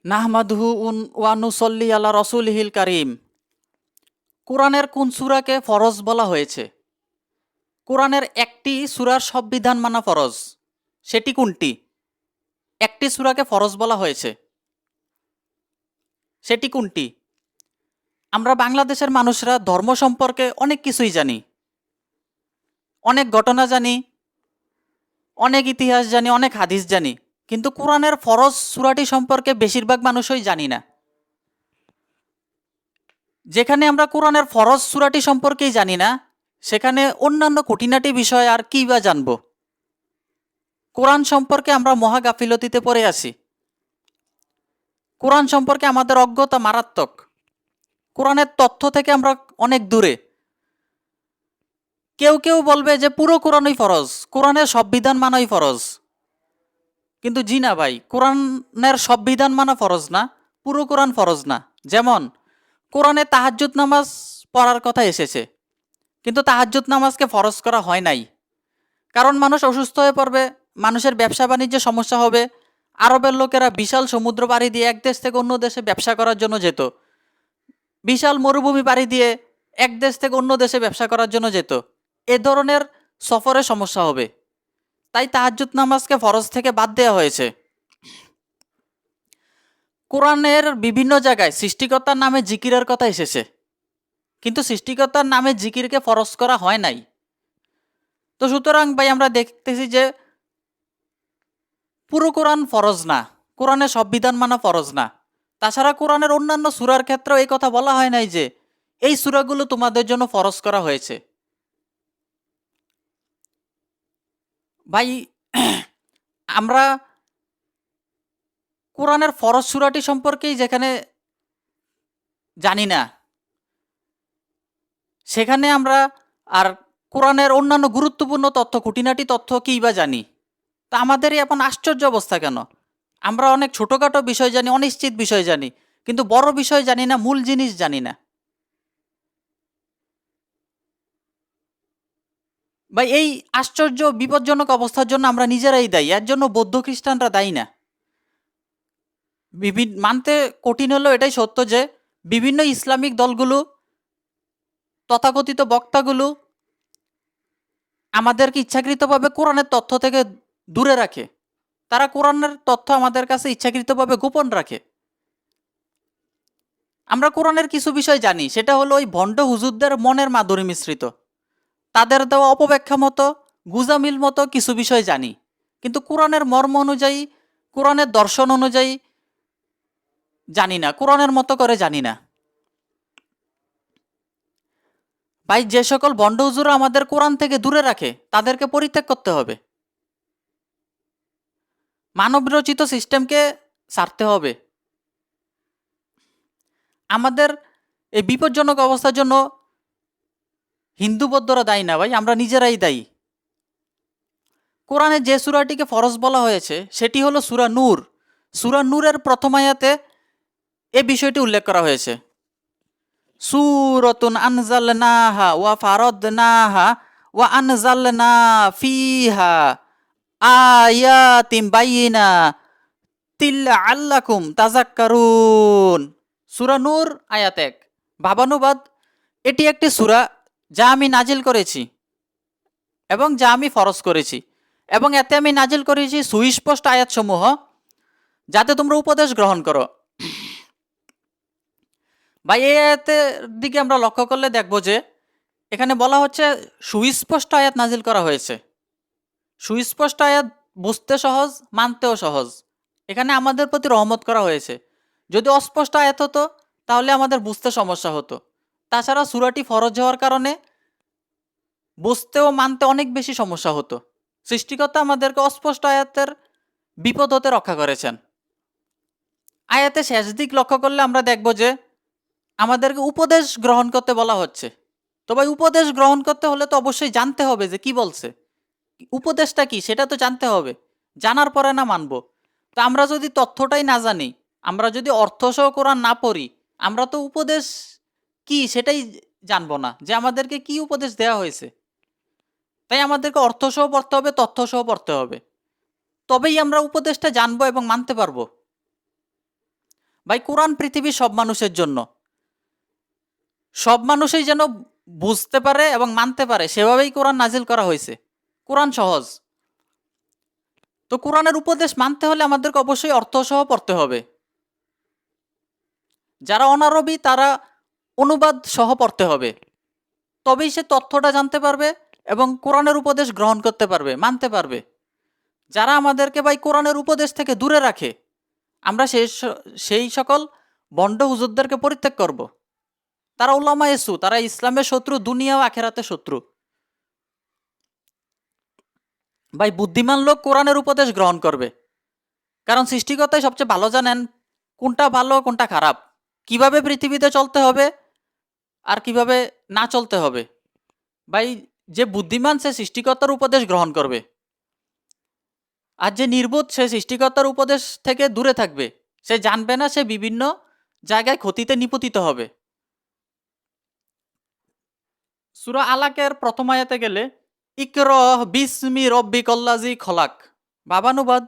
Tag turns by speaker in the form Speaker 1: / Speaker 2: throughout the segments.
Speaker 1: নাহমাদুহু ওয়া নুসল্লি আলা রসুলিহিল কারিম। কোরআনের কোন সূরাকে ফরজ বলা হয়েছে? কোরআনের একটি সূরার সব বিধান মানা ফরজ, সেটি কোনটি? একটি সূরাকে ফরজ বলা হয়েছে, সেটি কোনটি? আমরা বাংলাদেশের মানুষরা ধর্ম সম্পর্কে অনেক কিছুই জানি, অনেক ঘটনা জানি, অনেক ইতিহাস জানি, অনেক হাদিস জানি, কিন্তু কোরআনের ফরজ সূরাটি সম্পর্কে বেশিরভাগ মানুষই জানি না। যেখানে আমরা কোরআনের ফরজ সূরাটি সম্পর্কেই জানি না, সেখানে অন্যান্য খুঁটিনাটি বিষয় আর কী বা জানব? কোরআন সম্পর্কে আমরা মহা গাফিলতিতে পড়ে আছি। কোরআন সম্পর্কে আমাদের অজ্ঞতা মারাত্মক। কোরআনের তথ্য থেকে আমরা অনেক দূরে। কেউ কেউ বলবে যে পুরো কোরআনই ফরজ, কোরআনের সব বিধান মানাই ফরজ। কিন্তু জি না ভাই, কোরআনের সব বিধান মানা ফরজ না, পুরো কোরআন ফরজ না। যেমন কোরআনে তাহাজ্জুদ নামাজ পড়ার কথা এসেছে, কিন্তু তাহাজ্জুদ নামাজকে ফরজ করা হয় নাই। কারণ মানুষ অসুস্থ হয়ে পড়বে, মানুষের ব্যবসা বাণিজ্যে সমস্যা হবে। আরবের লোকেরা বিশাল সমুদ্র পাড়ি দিয়ে এক দেশ থেকে অন্য দেশে ব্যবসা করার জন্য যেত, বিশাল মরুভূমি পাড়ি দিয়ে এক দেশ থেকে অন্য দেশে ব্যবসা করার জন্য যেত। এ ধরনের সফরে সমস্যা হবে, তাই তাহাজ্জুদ নামাজকে ফরজ থেকে বাদ দেওয়া হয়েছে। কোরআনের বিভিন্ন জায়গায় সৃষ্টিকর্তার নামে জিকিরের কথা এসেছে, কিন্তু সৃষ্টিকর্তার নামে জিকিরকে ফরজ করা হয় নাই। তো সুতরাং ভাই আমরা দেখতেছি যে পুরো কোরআন ফরজ না, কোরআনের সব বিধান মানা ফরজ না। তাছাড়া কোরআনের অন্যান্য সূরার ক্ষেত্রেও এই কথা বলা হয় নাই যে এই সূরাগুলো তোমাদের জন্য ফরজ করা হয়েছে। ভাই আমরা কোরআনের ফরজ সূরাটি সম্পর্কেই যেখানে জানি না, সেখানে আমরা আর কোরআনের অন্যান্য গুরুত্বপূর্ণ তথ্য, খুঁটিনাটি তথ্য কী বা জানি? তা আমাদের এখন আশ্চর্য অবস্থা কেন? আমরা অনেক ছোটোখাটো বিষয় জানি, অনিশ্চিত বিষয় জানি, কিন্তু বড় বিষয় জানি না, মূল জিনিস জানি না। ভাই এই আশ্চর্য বিপজ্জনক অবস্থার জন্য আমরা নিজেরাই দায়ী, এর জন্য বৌদ্ধ খ্রিস্টানরা দায়ী না। মানতে কঠিন হলেও এটাই সত্য যে বিভিন্ন ইসলামিক দলগুলো, তথাকথিত বক্তাগুলো আমাদেরকে ইচ্ছাকৃতভাবে কোরআনের তথ্য থেকে দূরে রাখে। তারা কোরআনের তথ্য আমাদের কাছে ইচ্ছাকৃতভাবে গোপন রাখে। আমরা কোরআনের কিছু বিষয় জানি, সেটা হলো ওই ভণ্ড হুজুরদের মনের মাধুরী মিশ্রিত, তাদের দেওয়া অপব্যাখ্যা মতো, গুজামিল মতো কিছু বিষয় জানি, কিন্তু কোরআনের মর্ম অনুযায়ী, কোরআনের দর্শন অনুযায়ী জানি না, কোরআনের মতো করে জানি না। ভাই যে সকল ভণ্ড হুজুরা আমাদের কোরআন থেকে দূরে রাখে, তাদেরকে পরিত্যাগ করতে হবে। মানবরচিত সিস্টেমকে ছাড়তে হবে। আমাদের এই বিপজ্জনক অবস্থার জন্য হিন্দু বৌদ্ধরা দায়ী না ভাই, আমরা নিজেরাই দায়ী। কোরআনে যে সূরাটিকে ফরজ বলা হয়েছে সেটি হলো সূরা নূর। সূরা নূরের প্রথম আয়াতে এ বিষয়টি উল্লেখ করা হয়েছে, সূরাতুন আনজালনাহা ওয়া ফারাদনাহা ওয়া আনজালনা ফিহা আয়াতিম বাইয়িনা তিল্লাআল্লাকুম তাযাক্কারুন। সূরা নূর আয়াত 1। ভাবানুবাদ: এটি একটি সূরা যা আমি নাজিল করেছি এবং যা আমি ফরজ করেছি, এবং এতে আমি নাজিল করেছি সুস্পষ্ট আয়াতসমূহ, যাতে তোমরা উপদেশ গ্রহণ করো। ভাই এই আয়াতের দিকে আমরা লক্ষ্য করলে দেখব যে এখানে বলা হচ্ছে সুস্পষ্ট আয়াত নাজিল করা হয়েছে। সুস্পষ্ট আয়াত বুঝতে সহজ, মানতেও সহজ। এখানে আমাদের প্রতি রহমত করা হয়েছে। যদি অস্পষ্ট আয়াত হতো তাহলে আমাদের বুঝতে সমস্যা হতো। তাছাড়া সূরাটি ফরজ হওয়ার কারণে বুঝতে ও মানতে অনেক বেশি সমস্যা হতো। সৃষ্টিকর্তা আমাদেরকে অস্পষ্ট আয়াতের বিপদ হতে রক্ষা করেছেন। আয়াতে শেষ দিক লক্ষ্য করলে আমরা দেখব যে আমাদেরকে উপদেশ গ্রহণ করতে বলা হচ্ছে। তো ভাই উপদেশ গ্রহণ করতে হলে তো অবশ্যই জানতে হবে যে কি বলছে, উপদেশটা কি সেটা তো জানতে হবে, জানার পরে না মানব। তো আমরা যদি তথ্যটাই না জানি, আমরা যদি অর্থসহ কোরআন না পড়ি, আমরা তো উপদেশ কি সেটাই জানবো না, যে আমাদেরকে কি উপদেশ দেওয়া হয়েছে। তাই আমাদেরকে অর্থসহ পড়তে হবে, তথ্যসহ পড়তে হবে, তবেই আমরা উপদেশটা জানবো এবং মানতে পারবো। ভাই কোরআন পৃথিবীর সব মানুষের জন্য, সব মানুষই যেন বুঝতে পারে এবং মানতে পারে সেভাবেই কোরআন নাজিল করা হয়েছে। কোরআন সহজ, তো কোরআনের উপদেশ মানতে হলে আমাদেরকে অবশ্যই অর্থ সহ পড়তে হবে। যারা অনারবি তারা অনুবাদ সহ পড়তে হবে, তবেই সে তথ্যটা জানতে পারবে এবং কোরআনের উপদেশ গ্রহণ করতে পারবে, মানতে পারবে। যারা আমাদেরকে ভাই কোরআনের উপদেশ থেকে দূরে রাখে, আমরা সেই সকল বন্ড হুজুরদেরকে পরিত্যাগ করব। তারা উলামা এসু, তারা ইসলামের শত্রু, দুনিয়া ও আখেরাতের শত্রু। ভাই বুদ্ধিমান লোক কোরআনের উপদেশ গ্রহণ করবে, কারণ সৃষ্টিকর্তাই সবচেয়ে ভালো জানেন কোনটা ভালো কোনটা খারাপ, কিভাবে পৃথিবীতে চলতে হবে আর কিভাবে না চলতে হবে। ভাই যে বুদ্ধিমান সে সৃষ্টিকর্তার উপদেশ গ্রহণ করবে, আর যে নির্বোধ সে সৃষ্টিকর্তার উপদেশ থেকে দূরে থাকবে। সে জানবে না, সে বিভিন্ন জায়গায় ক্ষতিতে নিপতিত হবে। সূরা আলাকের প্রথম আয়াতে গেলে ইকরহ বিসমি রব্বিকল্লাযী খলাক, ভাবানুবাদ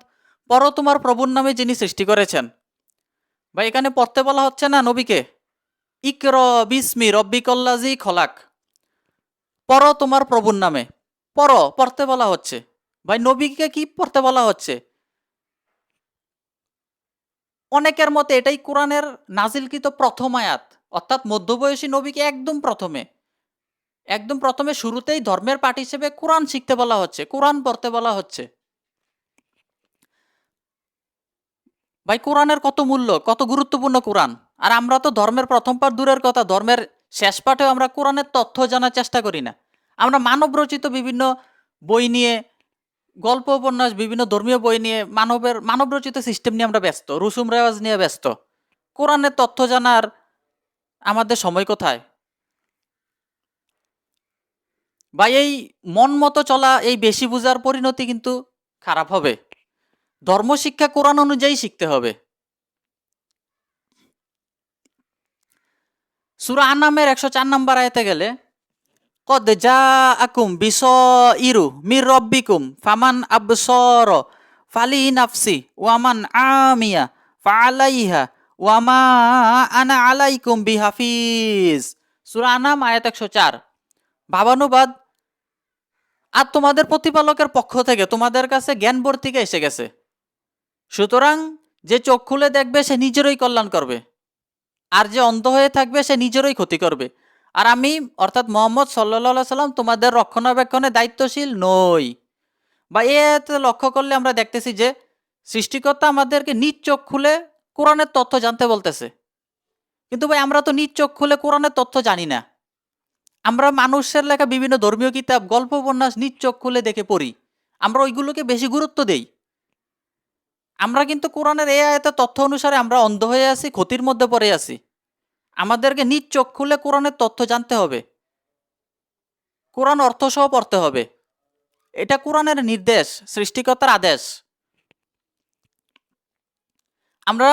Speaker 1: পড়ো তোমার প্রভুর নামে যিনি সৃষ্টি করেছেন। ভাই এখানে পড়তে বলা হচ্ছে না নবীকে, ইকরহ বিসমি রব্বিকল্লাযী খলাক, পড়ো তোমার প্রভুর নামে, পড়তে বলা হচ্ছে। ভাই নবীকে কি পড়তে বলা হচ্ছে? অনেকের মতে এটাই কোরআনের নাজিলকৃত প্রথম আয়াত, অর্থাৎ মধ্যবয়সী নবীকে একদম প্রথমে শুরুতেই ধর্মের পাঠ হিসেবে কোরআন শিখতে বলা হচ্ছে, কোরআন পড়তে বলা হচ্ছে। ভাই কোরআনের কত মূল্য, কত গুরুত্বপূর্ণ কোরআন। আর আমরা তো ধর্মের প্রথম পাঠ দূরের কথা, ধর্মের শেষ পাঠেও আমরা কোরআনের তথ্য জানার চেষ্টা করি না। আমরা মানব রচিত বিভিন্ন বই নিয়ে, গল্প উপন্যাস, বিভিন্ন ধর্মীয় বই নিয়ে, মানব রচিত সিস্টেম নিয়ে আমরা ব্যস্ত, রুসুম রেওয়াজ নিয়ে ব্যস্ত। কোরআনের তথ্য জানার আমাদের সময় কোথায়? ভাই এই মন মতো চলা, এই বেশি বুঝার পরিণতি কিন্তু খারাপ হবে। ধর্মশিক্ষা কোরআন অনুযায়ী শিখতে হবে। সূরা আনামের 104 নম্বর আয়াতে গেলে কদ জাআকুম বিসাইরু মির রাব্বিকুম ফামান আবসার ফালি নাফসি ওয়ামান আমিয়া ফাআলাইহা ওয়ামা আনা আলাইকুম বিহাফিজ। সূরা আনাম আয়াত 104। ভাবানুবাদ, আর তোমাদের প্রতিপালকের পক্ষ থেকে তোমাদের কাছে জ্ঞান বর্তিকা এসে গেছে, সুতরাং যে চোখ খুলে দেখবে সে নিজেরই কল্যাণ করবে, আর যে অন্ধ হয়ে থাকবে সে নিজেরই ক্ষতি করবে। আর আমি অর্থাৎ মোহাম্মদ সাল্লাল্লাহু সাল্লাম তোমাদের রক্ষণাবেক্ষণে দায়িত্বশীল নই। বা এতে লক্ষ্য করলে আমরা দেখতেছি যে সৃষ্টিকর্তা আমাদেরকে নিজ চোখ খুলে কোরআনের তথ্য জানতে বলতেছে, কিন্তু ভাই আমরা তো নিজ চোখ খুলে কোরআনের তথ্য জানি না। আমরা মানুষের লেখা বিভিন্ন ধর্মীয় কিতাব, গল্প উপন্যাস নিজ চোখ খুলে দেখে পড়ি, আমরা ওইগুলোকে বেশি গুরুত্ব দেই। আমরা কিন্তু কোরআনের এই আয়াতের তথ্য অনুসারে আমরা অন্ধ হয়ে আছি, ক্ষতির মধ্যে পড়ে আছি। আমাদেরকে নিজ চোখ খুলে কোরআনের তথ্য জানতে হবে, কোরআন অর্থ সহ পড়তে হবে। এটা কোরআনের নির্দেশ, সৃষ্টিকর্তার আদেশ। আমরা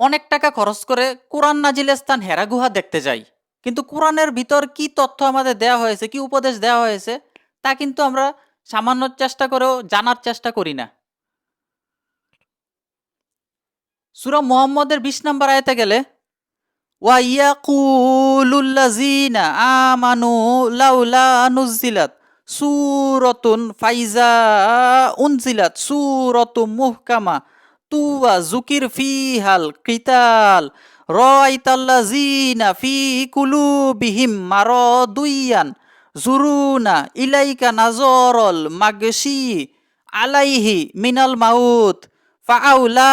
Speaker 1: অনেক টাকা খরচ করে কোরআন নাজিলের স্থান হেরা গুহা দেখতে যাই, কিন্তু কোরআনের ভিতর কি তথ্য আমাদের দেওয়া হয়েছে, কি উপদেশ দেওয়া হয়েছে তা কিন্তু আমরা সামান্য চেষ্টা করেও জানার চেষ্টা করি না। সূরা মুহাম্মদের 20 নম্বর আয়াতে গেলে ওয়া ইয়াকুলুল্লাযিনা আমানু লাউলা নুজিলাত সূরাতুন ফাইজা উনজিলাত সূরাতুম মুহকামা তুওয়া যুকির ফিহাল কিতাল রাআইতাল্লাযিনা ফি কুলুবিহিম মারাদুইয়ান জুরুনা ইলাইকা নাজরল মাগশি আলাইহি মিনাল মাউত ফাআউলা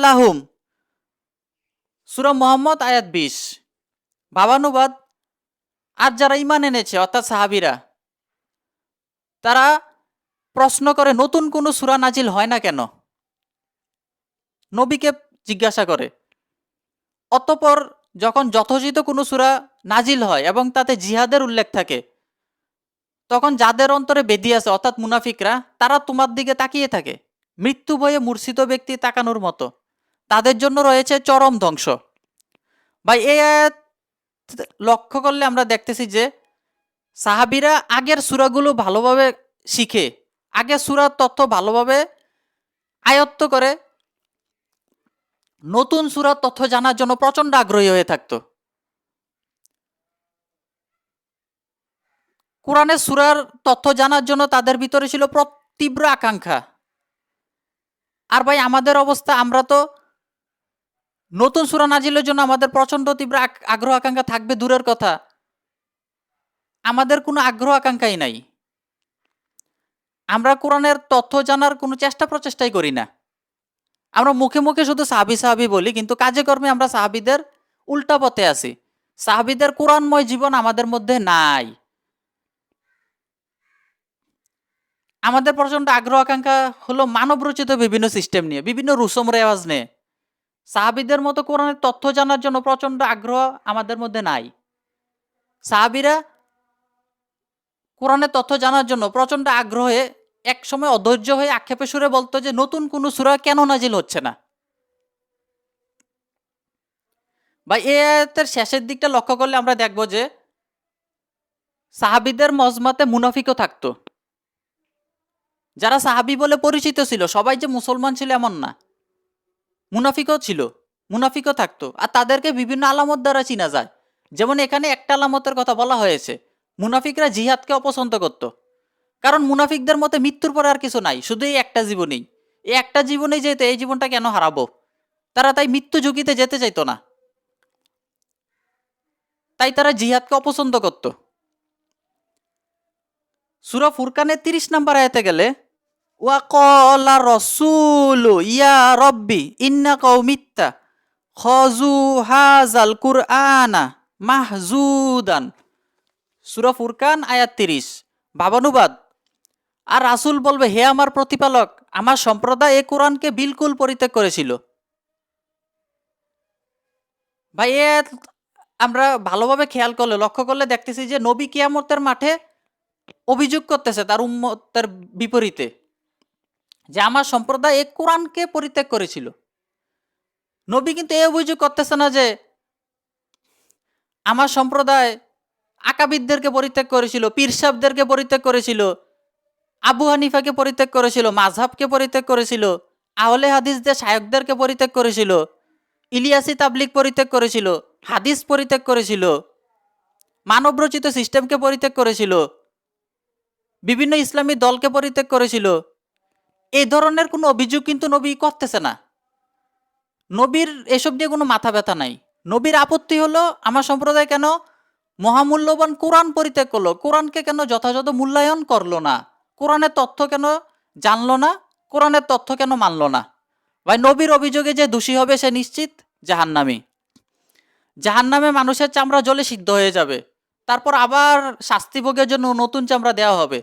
Speaker 1: লাহুম। সূরা মুহাম্মদ আয়াত 20। ভাবানুবাদ, আর যারা ঈমান এনেছে অর্থাৎ সাহাবীরা, তারা প্রশ্ন করে নতুন কোনো সূরা নাজিল হয় না কেন, নবীকে জিজ্ঞাসা করে। অতঃপর যখন যথোচিত কোনো সূরা নাজিল হয় এবং তাতে জিহাদের উল্লেখ থাকে, তখন যাদের অন্তরে বেদি আছে অর্থাৎ মুনাফিকরা, তারা তোমার দিকে তাকিয়ে থাকে মৃত্যু ভয়ে মূর্ছিত ব্যক্তি তাকানোর মতো। তাদের জন্য রয়েছে চরম ধ্বংস। ভাই এই আয়াত লক্ষ্য করলে আমরা দেখতেছি যে সাহাবীরা আগের সূরাগুলো ভালোভাবে শিখে, আগের সূরার তথ্য ভালোভাবে আয়ত্ত করে নতুন সূরার তথ্য জানার জন্য প্রচন্ড আগ্রহী হয়ে থাকতো। কোরআনের সূরার তথ্য জানার জন্য তাদের ভিতরে ছিল তীব্র আকাঙ্ক্ষা। আর ভাই আমাদের অবস্থা, আমরা তো নতুন সূরা নাজিলের জন্য আমাদের প্রচন্ড তীব্র আগ্রহ আকাঙ্ক্ষা থাকবে দূরের কথা, আমাদের কোনো আগ্রহ আকাঙ্ক্ষাই নাই। আমরা কোরআনের তথ্য জানার কোনো চেষ্টা প্রচেষ্টাই করি না। আমরা মুখে মুখে শুধু সাহাবি সাহাবি বলি, কিন্তু কাজে কর্মে আমরা সাহাবিদের উল্টা পথে আছি। সাহাবিদের কোরআনময় জীবন আমাদের মধ্যে নাই। আমাদের প্রচন্ড আগ্রহ আকাঙ্ক্ষা হলো মানব রচিত বিভিন্ন সিস্টেম নিয়ে, বিভিন্ন রুসুম রেওয়াজ নিয়ে। সাহাবিদের মতো কোরআনের তথ্য জানার জন্য প্রচন্ড আগ্রহ আমাদের মধ্যে নাই। সাহাবিরা কোরআনের তথ্য জানার জন্য প্রচন্ড আগ্রহে এক সময় অধৈর্য হয়ে আক্ষেপে সুরে বলতো যে নতুন কোন সূরা কেন নাজিল হচ্ছে না। বা এই আয়াতের শেষের দিকটা লক্ষ্য করলে আমরা দেখব যে সাহাবিদের মজমাতে মুনাফিকও থাকতো। যারা সাহাবি বলে পরিচিত ছিল সবাই যে মুসলমান ছিল এমন না, মুনাফিকও ছিল, মুনাফিকও থাকতো। আর তাদেরকে বিভিন্ন আলামত দ্বারা চিনা যায়। যেমন এখানে একটা আলামতের কথা বলা হয়েছে, মুনাফিকরা জিহাদকে অপছন্দ করত। কারণ মুনাফিকদের মতে মৃত্যুর পরে আর কিছু নাই, শুধু এই একটা জীবনেই, এই একটা জীবনেই যেতে এই জীবনটা কেন হারাবো। তারা তাই মৃত্যু ঝুঁকিতে যেতে চাইতো না, তাই তারা জিহাদকে অপছন্দ করত। সূরা ফুরকানের 30 নম্বর আয়াতে গেলে ওয়াকালা রাসূলু ইয়া রব্বি ইন্না কওমিত্তা খাযু হাযাল কুরআনা মাহজুদান। সূরা ফুরকান আয়াত 30 ভাবানুবাদ। আর রাসূল বলবে, হে আমার প্রতিপালক, আমার সম্প্রদায় এই কোরআনকে বিলকুল পরিত্যাগ করেছিল। ভাই আমরা ভালোভাবে খেয়াল করলে, লক্ষ্য করলে দেখতেছি যে নবী কিয়ামতের মাঠে অভিযোগ করতেছে তার উম্মতের বিপরীতে যে আমার সম্প্রদায় এই কোরআনকে পরিত্যাগ করেছিল। নবী কিন্তু এই অভিযোগ করতেছে না যে আমার সম্প্রদায় আকাবিদদেরকে পরিত্যাগ করেছিল, পীর সাহেবদেরকে পরিত্যাগ করেছিল, আবু হানিফাকে পরিত্যাগ করেছিল, মাযহাবকে পরিত্যাগ করেছিল, আহলে হাদিসদের শায়খদেরকে পরিত্যাগ করেছিল, ইলিয়াসি তাবলিগ পরিত্যাগ করেছিল, হাদিস পরিত্যাগ করেছিল, মানবরচিত সিস্টেমকে পরিত্যাগ করেছিল, বিভিন্ন ইসলামী দলকে পরিত্যাগ করেছিল। এই ধরনের কোনো অভিযোগ কিন্তু নবী করতেছে না। নবীর এসব নিয়ে কোনো মাথা ব্যথা নাই। নবীর আপত্তি হলো আমার সম্প্রদায় কেন মহামূল্যবান কোরআন পরিত্যাগ করলো, কোরআনকে কেন যথাযথ মূল্যায়ন করলো না, কোরআনের তথ্য কেন জানলো না, কোরআনের তথ্য কেন মানলো না। ভাই নবীর অভিযোগে যে দোষী হবে সে নিশ্চিত জাহান্নামী। জাহান্নামে মানুষের চামড়া জ্বলে সিদ্ধ হয়ে যাবে, তারপর আবার শাস্তি ভোগের জন্য নতুন চামড়া দেওয়া হবে।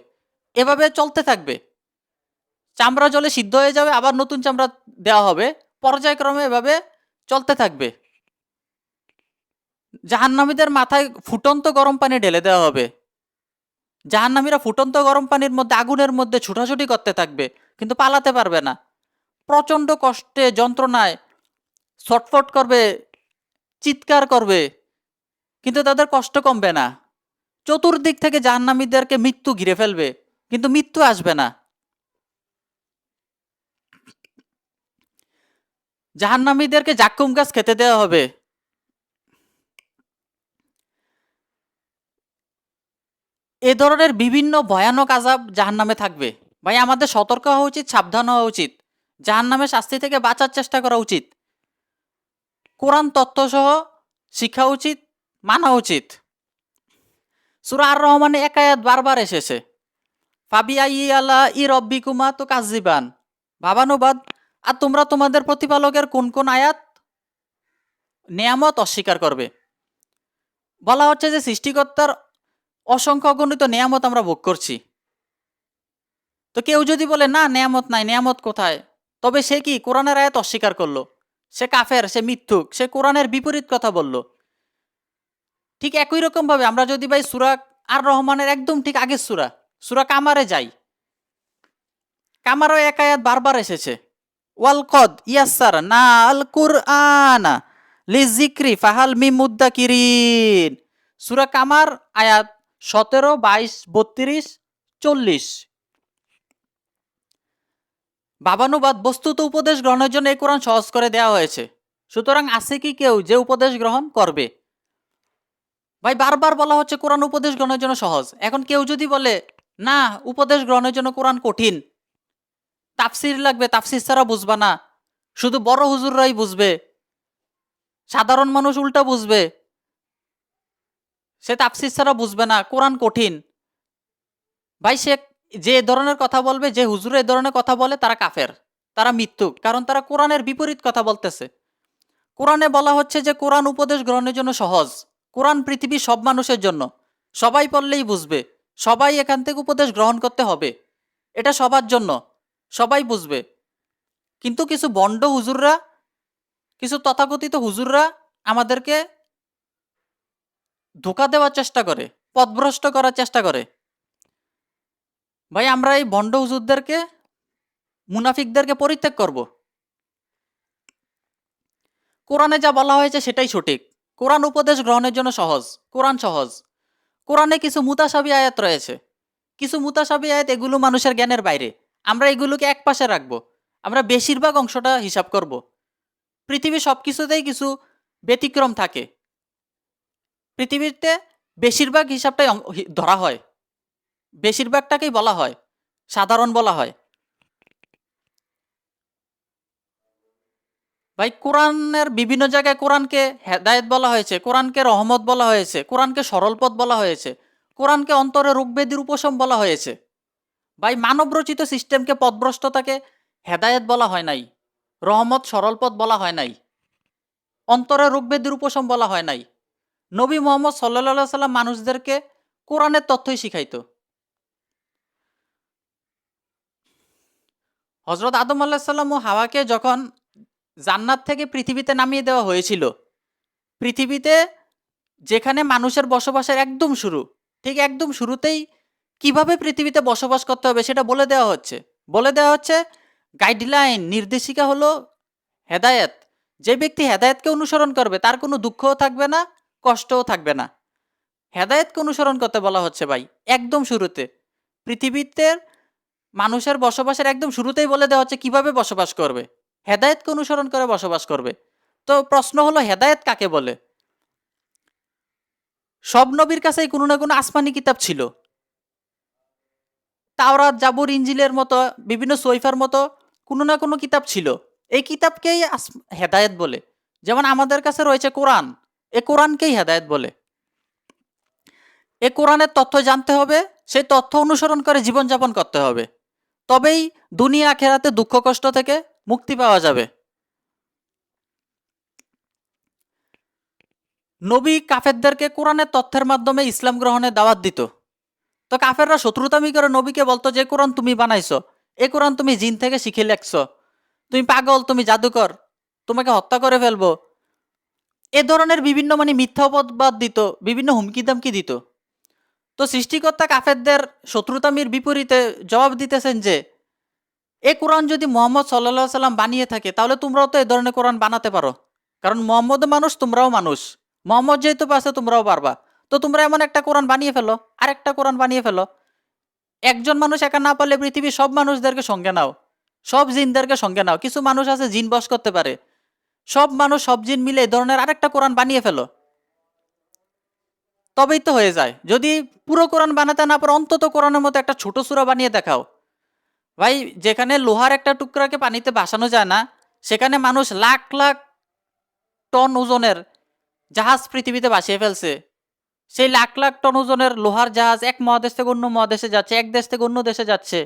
Speaker 1: এভাবে চলতে থাকবে, চামড়া জ্বলে সিদ্ধ হয়ে যাবে, আবার নতুন চামড়া দেওয়া হবে, পর্যায়ক্রমে এভাবে চলতে থাকবে। জাহান্নামীদের মাথায় ফুটন্ত গরম পানি ঢেলে দেওয়া হবে। জাহান্নামীরা ফুটন্ত গরম পানির মধ্যে, আগুনের মধ্যে ছুটাছুটি করতে থাকবে, কিন্তু পালাতে পারবে না। প্রচন্ড কষ্টে যন্ত্রণায় ছটফট করবে, চিৎকার করবে, কিন্তু তাদের কষ্ট কমবে না। চতুর্দিক থেকে জাহান্নামীদেরকে মৃত্যু ঘিরে ফেলবে, কিন্তু মৃত্যু আসবে না। জাহান্নামীদেরকে জাক্কুম গাছ খেতে দেওয়া হবে। এ ধরনের বিভিন্ন ভয়ানক আযাব জাহান্নামে থাকবে। ভাই আমাদের সতর্ক হওয়া উচিত, সাবধান হওয়া উচিত, জাহান্নামের শাস্তি থেকে বাঁচার চেষ্টা করা উচিত, কোরআন তথ্যসহ শিখা উচিত, মানা উচিত। সূরা আর রহমানে এক আয়াত বারবার এসেছে, ফাবিআইয়ি আলাই রব্বিকুমা তুকাজ্জিবান, ভাবানুবাদ। আর তোমরা তোমাদের প্রতিপালকের কোন কোন আয়াত নেয়ামত অস্বীকার করবে। বলা হচ্ছে যে সৃষ্টিকর্তার অসংখ্য অগণিত নেয়ামত আমরা ভোগ করছি। তো কেউ যদি বলে না নেয়ামত নাই, নেয়ামত কোথায়, তবে সে কি কোরআনের আয়াত অস্বীকার করলো, সে কাফের, সে মিথ্যুক, সে কোরআনের বিপরীত কথা বলল। ঠিক একই রকম ভাবে আমরা যদি ভাই সূরা আর রহমানের একদম ঠিক আগের সূরা সূরা কামারে যাই, কামারও এক আয়াত বারবার এসেছে, ওয়াল কদ ইয়াসসারনা আল কুরআনা লিযিকরি ফাহাল মিন মুদ্দাকিরিন। সূরা কামার আয়াত 17, 22, 32, 40। ভাবানুবাদ, বস্তুত উপদেশ গ্রহণের জন্য এই কোরআন সহজ করে দেওয়া হয়েছে। সুতরাং আছে কি কেউ যে উপদেশ গ্রহণ করবে? ভাই বারবার বলা হচ্ছে কোরআন উপদেশ গ্রহণের জন্য সহজ। এখন কেউ যদি বলে না, উপদেশ গ্রহণের জন্য কোরআন কঠিন, তাফসির লাগবে, তাফসির ছাড়া বুঝবা না, শুধু বড় হুজুররাই বুঝবে, সাধারণ মানুষ উল্টা বুঝবে, সে তাফসির ছাড়া বুঝবে না, কোরআন কঠিন। ভাই সে যে ধরনের কথা বলবে, যে হুজুর এই ধরনের কথা বলে, তারা কাফের, তারা মিথ্যুক, কারণ তারা কোরআনের বিপরীত কথা বলতেছে। কোরআনে বলা হচ্ছে যে কোরআন উপদেশ গ্রহণের জন্য সহজ, কোরআন পৃথিবীর সব মানুষের জন্য, সবাই পড়লেই বুঝবে, সবাই এখান থেকে উপদেশ গ্রহণ করতে হবে, এটা সবার জন্য, সবাই বুঝবে। কিন্তু কিছু বন্ড হুজুররা, কিছু তথাকথিত হুজুররা আমাদেরকে ধোঁকা দেওয়ার চেষ্টা করে, পথভ্রষ্ট করার চেষ্টা করে। ভাই আমরা এই বন্ড হুজুরদেরকে, মুনাফিকদেরকে পরিত্যাগ করব। কোরআনে যা বলা হয়েছে সেটাই সঠিক। কোরআন উপদেশ গ্রহণের জন্য সহজ, কোরআন সহজ। কোরআনে কিছু মুতাসাবি আয়াত রয়েছে, কিছু মুতাসাবি আয়াত, এগুলো মানুষের জ্ঞানের বাইরে, আমরা এগুলোকে এক পাশে রাখবো, আমরা বেশিরভাগ অংশটা হিসাব করব। পৃথিবীর সব কিছুতেই কিছু ব্যতিক্রম থাকে, পৃথিবীতে বেশিরভাগ হিসাবটাই ধরা হয়, বেশিরভাগটাকেই বলা হয়, সাধারণ বলা হয়। ভাই কোরআনের বিভিন্ন জায়গায় কোরআনকে হেদায়েত বলা হয়েছে, কোরআনকে রহমত বলা হয়েছে, কোরআনকে সরল পথ বলা হয়েছে, কোরআনকে অন্তরে রোগব্যাধির উপশম বলা হয়েছে। ভাই মানবরচিত সিস্টেমকে, পথভ্রষ্টতাকে হেদায়েত বলা হয় নাই, রহমত সরল পথ বলা হয় নাই, অন্তরে রোগব্যাধির উপশম বলা হয় নাই। নবী মোহাম্মদ সাল্লাল্লাহু সাল্লাম মানুষদেরকে কোরআনের তথ্যই শিখাইতো। হজরত আদম আলাইহিস সালাম ও হাওয়াকে যখন জান্নাত থেকে পৃথিবীতে নামিয়ে দেওয়া হয়েছিল, পৃথিবীতে যেখানে মানুষের বসবাসের একদম শুরু, ঠিক একদম শুরুতেই কিভাবে পৃথিবীতে বসবাস করতে হবে সেটা বলে দেওয়া হচ্ছে। বলে দেওয়া হচ্ছে গাইডলাইন, নির্দেশিকা হলো হেদায়েত। যে ব্যক্তি হেদায়েতকে অনুসরণ করবে তার কোনো দুঃখও থাকবে না, কষ্টও থাকবে না। হেদায়েতকে অনুসরণ করতে বলা হচ্ছে ভাই একদম শুরুতে, পৃথিবীতে মানুষের বসবাসের একদম শুরুতেই বলে দেওয়া হচ্ছে কিভাবে বসবাস করবে, হেদায়েতকে অনুসরণ করে বসবাস করবে। তো প্রশ্ন হলো হেদায়েত কাকে বলে? সব নবীর কাছেই কোনো না কোনো আসমানি কিতাব ছিল, তাওরাত, জাবুর, ইঞ্জিলের মতো, বিভিন্ন সহিফার মতো কোনো না কোনো কিতাব ছিল। এই কিতাবকেই হেদায়েত বলে। যেমন আমাদের কাছে রয়েছে কোরআন, এ কোরআনকেই হেদায়েত বলে। এ কোরআনের তথ্য জানতে হবে, সেই তথ্য অনুসরণ করে জীবনযাপন করতে হবে, তবেই দুনিয়া আখেরাতে দুঃখ কষ্ট থেকে মুক্তি পাওয়া যাবে। নবী কাফেরদেরকে কোরআনের তথ্যের মাধ্যমে ইসলাম গ্রহণের দাওয়াত দিত। তো কাফেররা শত্রুতামি করে নবীকে বলতো যে কোরআন তুমি বানাইছো, এ কোরআন তুমি জিন থেকে শিখে লেখছো, তুমি পাগল, তুমি জাদুকর, তোমাকে হত্যা করে ফেলবো, এ ধরনের বিভিন্ন মিথ্যা অপবাদ দিত, বিভিন্ন হুমকি দামকি দিত। তো সৃষ্টিকর্তা কাফেরদের শত্রুতামির বিপরীতে জবাব দিতেছেন যে এ কোরআন যদি মোহাম্মদ সাল্লাল্লাহু সাল্লাম বানিয়ে থাকে তাহলে তোমরাও তো এ ধরনের কোরআন বানাতে পারো, কারণ মোহাম্মদ মানুষ, তোমরাও মানুষ, মোহাম্মদ যেহেতু পারছে তোমরাও পারবা। তো তোমরা এমন একটা কোরআন বানিয়ে ফেলো, আরেকটা কোরআন বানিয়ে ফেলো। একজন মানুষ একা না পারলে পৃথিবীর সব মানুষদেরকে সঙ্গে নাও, সব জিনদেরকে সঙ্গে নাও, কিছু মানুষ আছে জিন বশ করতে পারে, সব মানুষ সব জিন মিলে এই ধরনের আরেকটা কোরআন বানিয়ে ফেলো, তবেই তো হয়ে যায়। যদি পুরো কোরআন বানাতে না পারো অন্তত কোরআনের মতো একটা ছোট সূরা বানিয়ে দেখাও। ভাই যেখানে লোহার একটা টুকরাকে পানিতে ভাসানো যায় না, সেখানে মানুষ লাখ লাখ টন ওজনের জাহাজ পৃথিবীতে ভাসিয়ে ফেলছে। সেই লাখ লাখ টন ওজনের লোহার জাহাজ এক মহাদেশ থেকে অন্য মহাদেশে যাচ্ছে, এক দেশ থেকে অন্য দেশে যাচ্ছে।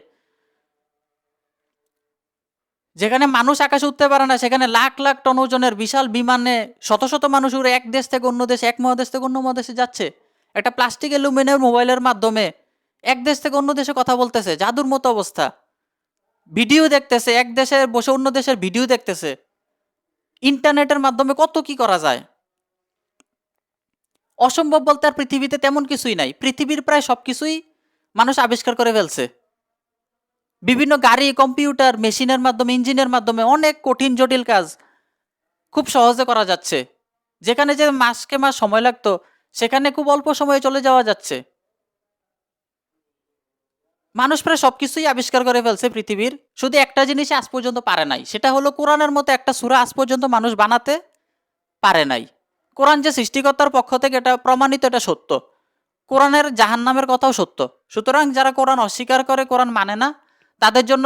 Speaker 1: যেখানে মানুষ আকাশে উঠতে পারে না, সেখানে লাখ লাখ টন ওজনের বিশাল বিমানে শত শত মানুষ উড়ে এক দেশ থেকে অন্য দেশে, এক মহাদেশ থেকে অন্য মহাদেশে যাচ্ছে। একটা প্লাস্টিক অ্যালুমিনিয়াম মোবাইলের মাধ্যমে এক দেশ থেকে অন্য দেশে কথা বলতেছে, জাদুর মতো অবস্থা। ভিডিও দেখতেছে, এক দেশে বসে অন্য দেশের ভিডিও দেখতেছে। ইন্টারনেটের মাধ্যমে কত কি করা যায়। অসম্ভব বলতে আর পৃথিবীতে তেমন কিছুই নাই। পৃথিবীর প্রায় সবকিছুই মানুষ আবিষ্কার করে ফেলছে। বিভিন্ন গাড়ি, কম্পিউটার, মেশিনের মাধ্যমে, ইঞ্জিনের মাধ্যমে অনেক কঠিন জটিল কাজ খুব সহজে করা যাচ্ছে। যেখানে যে মাসকে মাস সময় লাগতো সেখানে খুব অল্প সময়ে চলে যাওয়া যাচ্ছে। মানুষ প্রায় সবকিছুই আবিষ্কার করে ফেলছে পৃথিবীর, শুধু একটা জিনিস আজ পর্যন্ত পারে নাই, সেটা হলো কোরআনের মতো একটা সূরা আজ পর্যন্ত মানুষ বানাতে পারে নাই। কোরআন যে সৃষ্টিকর্তার পক্ষ থেকে এটা প্রমাণিত, এটা সত্য। কোরআনের জাহান্নামের কথাও সত্য। সুতরাং যারা কোরআন অস্বীকার করে, কোরআন মানে না, তাদের জন্য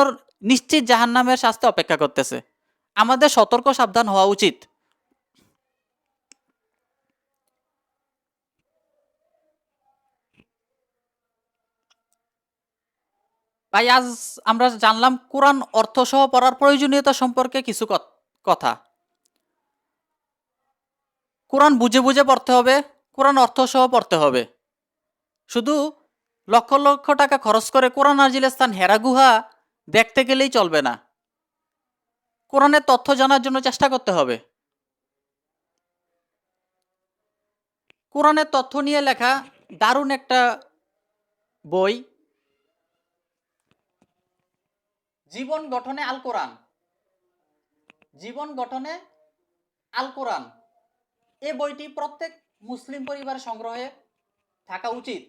Speaker 1: নিশ্চিত জাহান্নামের শাস্তি অপেক্ষা করতেছে। আমাদের সতর্ক সাবধান হওয়া উচিত। ভাই, আজ আমরা জানলাম কোরআন অর্থসহ পড়ার প্রয়োজনীয়তা সম্পর্কে কিছু কথা। কোরআন বুঝে বুঝে পড়তে হবে, কোরআন অর্থসহ পড়তে হবে। শুধু লক্ষ লক্ষ টাকা খরচ করে কোরআন নাজিলের স্থান হেরা গুহা দেখতে গেলেই চলবে না। কোরআনের তথ্য জানার জন্য চেষ্টা করতে হবে। কোরআনের তথ্য নিয়ে লেখা দারুণ একটা বই, জীবন গঠনে আল কোরআন। জীবন গঠনে আল কোরআন, এই বইটি প্রত্যেক মুসলিম পরিবারের সংগ্রহে থাকা উচিত।